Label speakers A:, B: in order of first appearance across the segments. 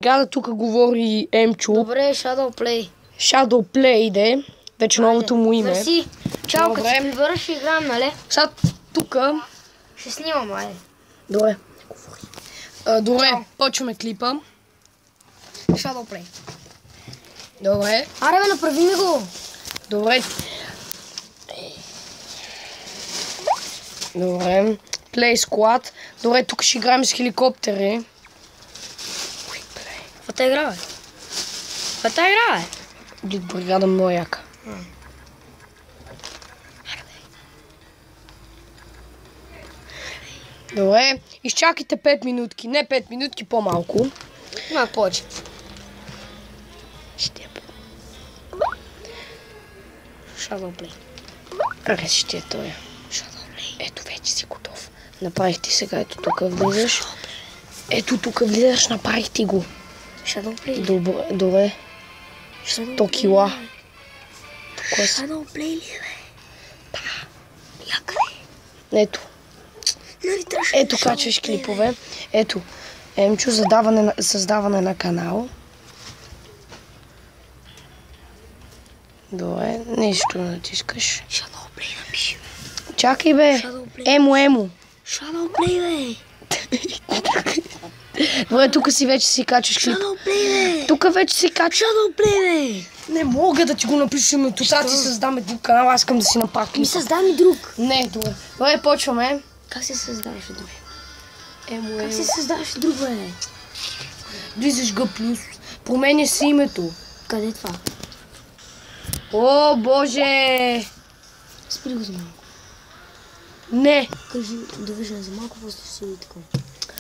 A: Сега да тук говори Емчо.
B: Добре, Shadowplay.
A: Shadowplay иде. Вече новото му име.
B: Мерси. Чао, като се прибера ще играем, нали?
A: Сега тук...
B: Ще снимам, айде.
A: Добре. Добре, почваме клипа.
B: Shadowplay.
A: Добре.
B: Аре бе, направи ми го.
A: Добре. Добре. Play Squad. Добре, тук ще играем с хеликоптери.
B: Каква те игра, бе? Каква те игра, бе?
A: Блик бригада много яка. Добре, изчакайте 5 минутки. Не 5 минутки, по-малко.
B: Малко повече. Shadowplay.
A: Аре, ще е той.
B: Shadowplay.
A: Ето, вече си готов. Направих ти сега, ето тук влизаш. Ето тук влизаш, направих ти го.
B: Shadowplay.
A: Добре. 100 кила.
B: Shadowplay ли е, бе?
A: Да.
B: Яка е?
A: Ето.
B: Нали трябваше
A: Ето качваш клипове. Ето. Емчо, създаване на канал. Добре, нещо натискаш.
B: Shadowplay напиши, бе.
A: Чакай, бе. Емо.
B: Shadowplay, бе.
A: Добре, тук си вече си качваш клип.
B: Shadowplay, бе.
A: Тук вече си качваш.
B: Shadowplay, бе.
A: Не мога да ти го напиша името. Сега ти създаме друг канал, аз искам да си направя клип.
B: Ми създам и друг.
A: Не, добре. Добре, почваме.
B: Как се създаваш друг?
A: Емо.
B: Как се създаваш друг, бе?
A: Влизаш Г+. Променя си името.
B: Къде е това?
A: О, боже!
B: Спри го за малко.
A: Не.
B: Кажи, довиждане за малко, после си и така.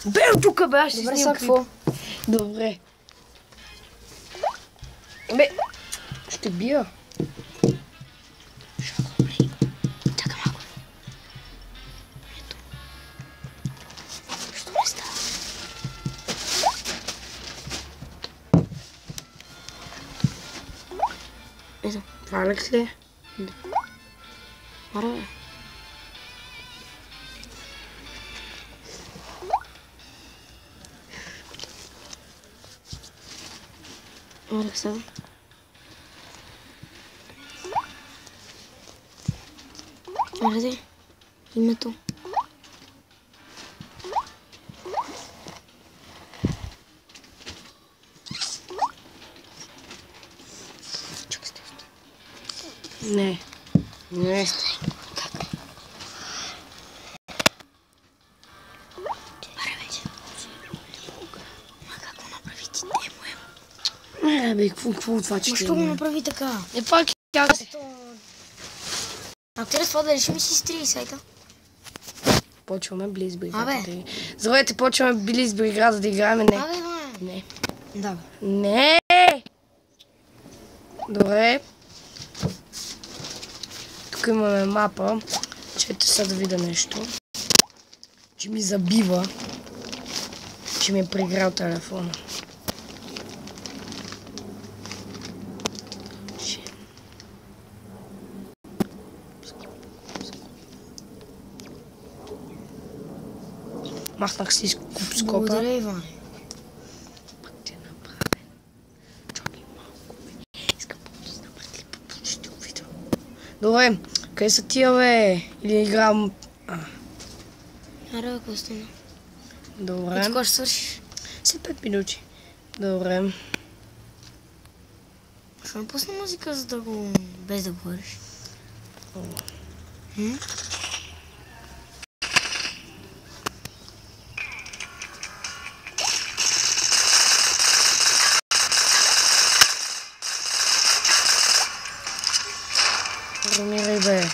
A: Бе, тук бе, аз ще
B: Добре,
A: снимам
B: сега какво?
A: Добре. Бе, ще бия.
B: Чакай малко. Ето. Що не става? Ето.
A: Това Алекс ли?
B: Аре, бе. Алекса. Аре, името.
A: Не. Не. Бе, какво това, че
B: Защо го направи така?
A: Е, пак тя се.
B: А ти това да решим си с 3 сайта?
A: Почваме Близ Бригада.
B: Абе.
A: Здравейте, почваме Близ Бригада да играем. Не.
B: Абе, бе.
A: Не.
B: Да, бе.
A: Не. Добре. Тук имаме мапа. Чете са да видя нещо. Че ми забива. Че ми е приграл телефона. Махнах си скопа.
B: Благодаря, Иван.
A: Пък ти е направен. Чакай малко, бе. Искам да знам клипа, почти го видя. Добре, къде са тия, бе? Или играм...
B: Аре, ако стана.
A: Добре.
B: И ти кога ще свършиш?
A: След 5 минути. Добре.
B: Ще ми пусна музика, за да го... без да говориш.
A: Ромирай, бе.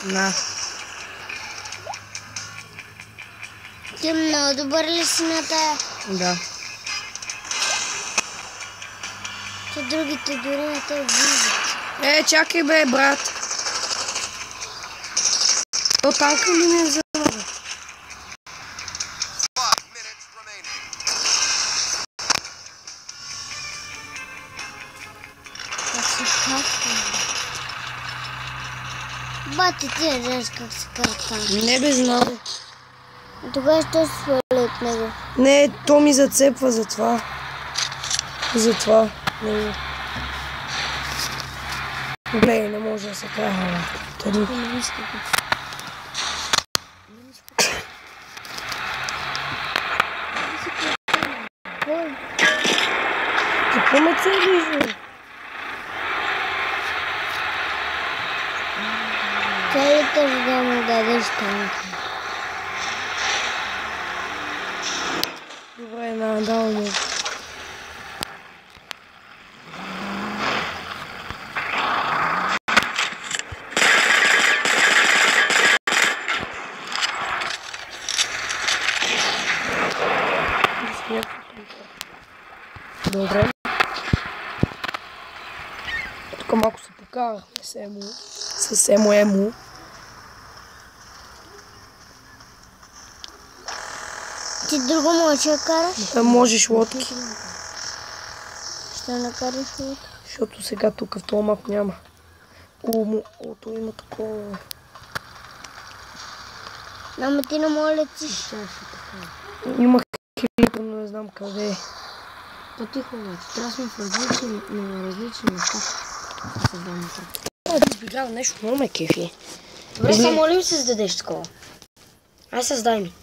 A: На.
B: Ти е много добър ли си на тая?
A: Да.
B: Че другите дори не те виждат.
A: Чакай, бе, брат. То танка ли ми е взема, бе?
B: Бати, ти не знаеш как се кара там.
A: Не бе, знам.
B: Тогава ще сваля от него.
A: Не, то ми зацепва затова. Затова. Не. Добре, не може да се кара. Тъдно. Какво ме целиш, бе?
B: Целите да му дадеш танка.
A: Добре, давам му. Добре. Тук малко се покарахме с емо.
B: Ти друго можеш да караш?
A: Можеш лодки.
B: Ще накараш лодки?
A: Защото сега тук в този мап няма. Ото има такова.
B: Ама ти не може да летиш.
A: Има хилипа, но не знам къде е.
C: По-тихо обаче. Трябва да сме в различни места. Да създаваме това.
A: Да избегава нещо, много ме кефи.
C: Добре, само ли ми създадеш такова? Ай, създай ми.